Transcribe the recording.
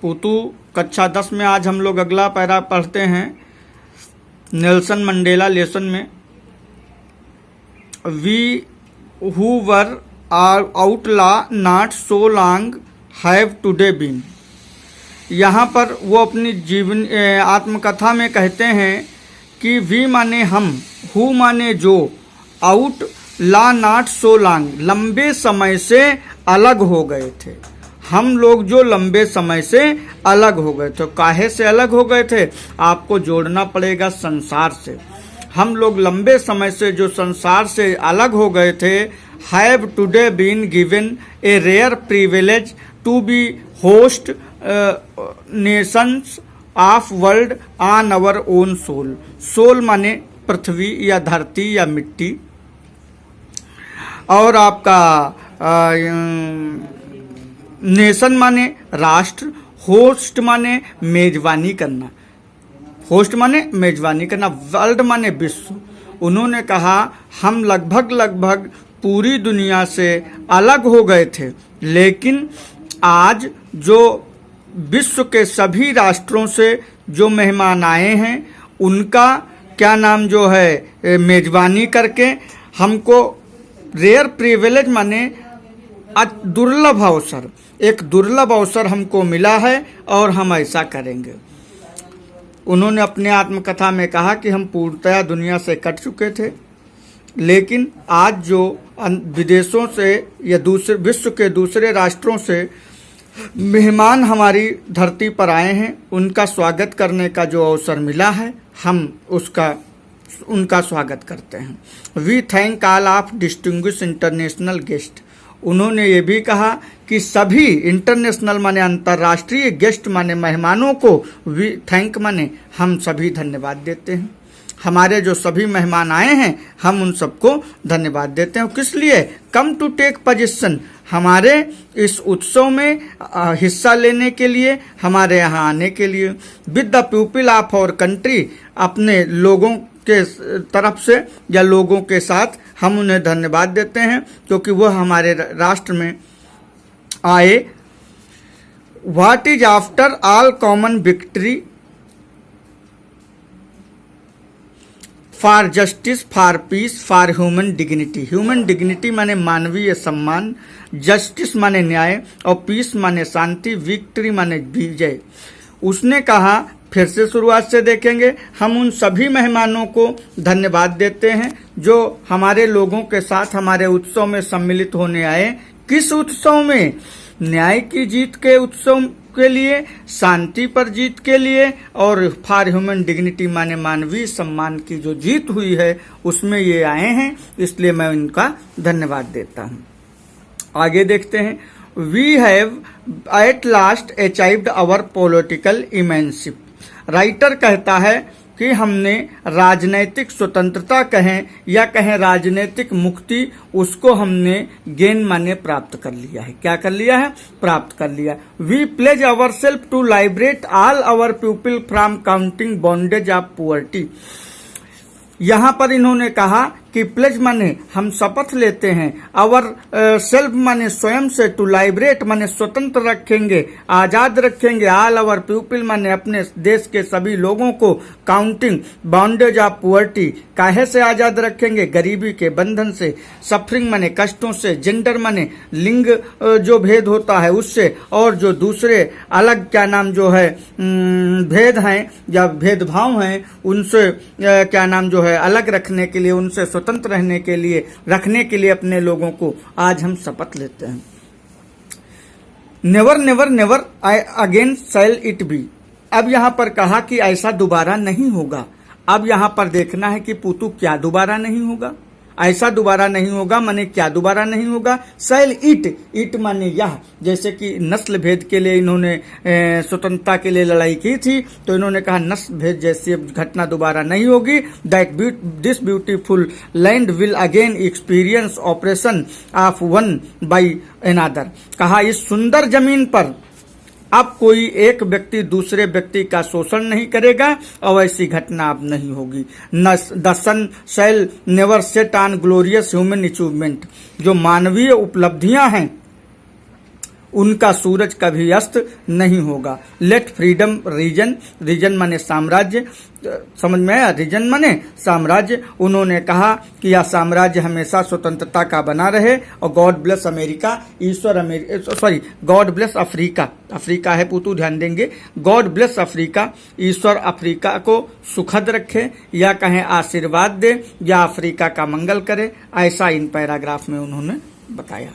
पूतू कक्षा 10 में आज हम लोग अगला पैरा पढ़ते हैं नेल्सन मंडेला लेसन में। We who were outlaw not so long have today been. यहाँ पर वो अपनी जीवन आत्मकथा में कहते हैं कि वी माने हम, हु माने जो, आउट ला नॉट सो लॉन्ग लंबे समय से अलग हो गए थे। हम लोग जो लंबे समय से अलग हो गए थे। काहे से अलग हो गए थे? आपको जोड़ना पड़ेगा संसार से। हम लोग लंबे समय से जो संसार से अलग हो गए थे। Have today been given a rare privilege to be host nations of world on our own soil. Soil माने पृथ्वी या धरती या मिट्टी, और आपका नेशन माने राष्ट्र, होस्ट माने मेजबानी करना, होस्ट माने मेजबानी करना, वर्ल्ड माने विश्व। उन्होंने कहा हम लगभग पूरी दुनिया से अलग हो गए थे, लेकिन आज जो विश्व के सभी राष्ट्रों से जो मेहमान आए हैं उनका क्या नाम जो है मेजबानी करके हमको रेयर प्रिविलेज माने दुर्लभ अवसर, एक दुर्लभ अवसर हमको मिला है और हम ऐसा करेंगे। उन्होंने अपने आत्मकथा में कहा कि हम पूर्णतया दुनिया से कट चुके थे, लेकिन आज जो विदेशों से या दूसरे विश्व के दूसरे राष्ट्रों से मेहमान हमारी धरती पर आए हैं, उनका स्वागत करने का जो अवसर मिला है, हम उनका स्वागत करते हैं। We thank all of distinguish international guest. उन्होंने ये भी कहा कि सभी इंटरनेशनल माने अंतर्राष्ट्रीय गेस्ट माने मेहमानों को वी थैंक माने हम सभी धन्यवाद देते हैं। हमारे जो सभी मेहमान आए हैं हम उन सबको धन्यवाद देते हैं। किस लिए? कम टू टेक पोजीशन, हमारे इस उत्सव में हिस्सा लेने के लिए, हमारे यहाँ आने के लिए। With the people of our country, अपने लोगों के तरफ से या लोगों के साथ हम उन्हें धन्यवाद देते हैं क्योंकि वह हमारे राष्ट्र में आए। What is after all common victory for justice, for piece, for human dignity. Human dignity माने मानवीय सम्मान, जस्टिस माने न्याय और पीस माने शांति, विक्ट्री माने विजय। उसने कहा, फिर से शुरुआत से देखेंगे, हम उन सभी मेहमानों को धन्यवाद देते हैं जो हमारे लोगों के साथ हमारे उत्सव में सम्मिलित होने आए। किस उत्सव में? न्याय की जीत के उत्सव के लिए, शांति पर जीत के लिए, और फॉर ह्यूमन डिग्निटी माने मानवीय सम्मान की जो जीत हुई है उसमें ये आए हैं, इसलिए मैं इनका धन्यवाद देता हूँ। आगे देखते हैं। We have at last achieved our political emancipation. Writer कहता है कि हमने राजनैतिक स्वतंत्रता कहें या कहें राजनैतिक मुक्ति, उसको हमने गेन माने प्राप्त कर लिया है। क्या कर लिया है? प्राप्त कर लिया। We pledge our self to liberate all our people from counting bondage of poverty. यहाँ पर इन्होंने कहा कि प्लेज माने हम शपथ लेते हैं, आवर सेल्फ माने स्वयं से, टू लाइबरेट माने स्वतंत्र रखेंगे, आजाद रखेंगे, ऑल आवर पीपल माने अपने देश के सभी लोगों को, काउंटिंग बॉन्डेज ऑफ पुअर्टी काहे से आजाद रखेंगे? गरीबी के बंधन से, सफरिंग माने कष्टों से, जेंडर माने लिंग जो भेद होता है उससे, और जो दूसरे अलग क्या नाम जो है भेद हैं या भेदभाव हैं उनसे क्या नाम जो है अलग रखने के लिए, उनसे स्वतंत्र रहने के लिए, रखने के लिए अपने लोगों को आज हम शपथ लेते हैं। Never never never again shall it be. अब यहाँ पर कहा कि ऐसा दोबारा नहीं होगा। अब यहाँ पर देखना है कि पूतू क्या दोबारा नहीं होगा, ऐसा दोबारा नहीं होगा माने क्या दोबारा नहीं होगा? शैल इट, इट माने यह। जैसे कि नस्ल भेद के लिए इन्होंने स्वतंत्रता के लिए लड़ाई की थी, तो इन्होंने कहा नस्ल भेद जैसी घटना दोबारा नहीं होगी। That this beautiful land will again experience operation of one by another. कहा इस सुंदर जमीन पर अब कोई एक व्यक्ति दूसरे व्यक्ति का शोषण नहीं करेगा और ऐसी घटना अब नहीं होगी। The sun shall never set on glorious human achievement. जो मानवीय उपलब्धियां हैं उनका सूरज कभी अस्त नहीं होगा। लेट फ्रीडम रीजन, रीजन माने साम्राज्य, समझ में आया, रीजन माने साम्राज्य। उन्होंने कहा कि यह साम्राज्य हमेशा स्वतंत्रता का बना रहे और God bless America, God bless Africa, Africa है पुतू, ध्यान देंगे, गॉड ब्लेस अफ्रीका, ईश्वर अफ्रीका को सुखद रखे या कहें आशीर्वाद दे या अफ्रीका का मंगल करे, ऐसा इन पैराग्राफ में उन्होंने बताया।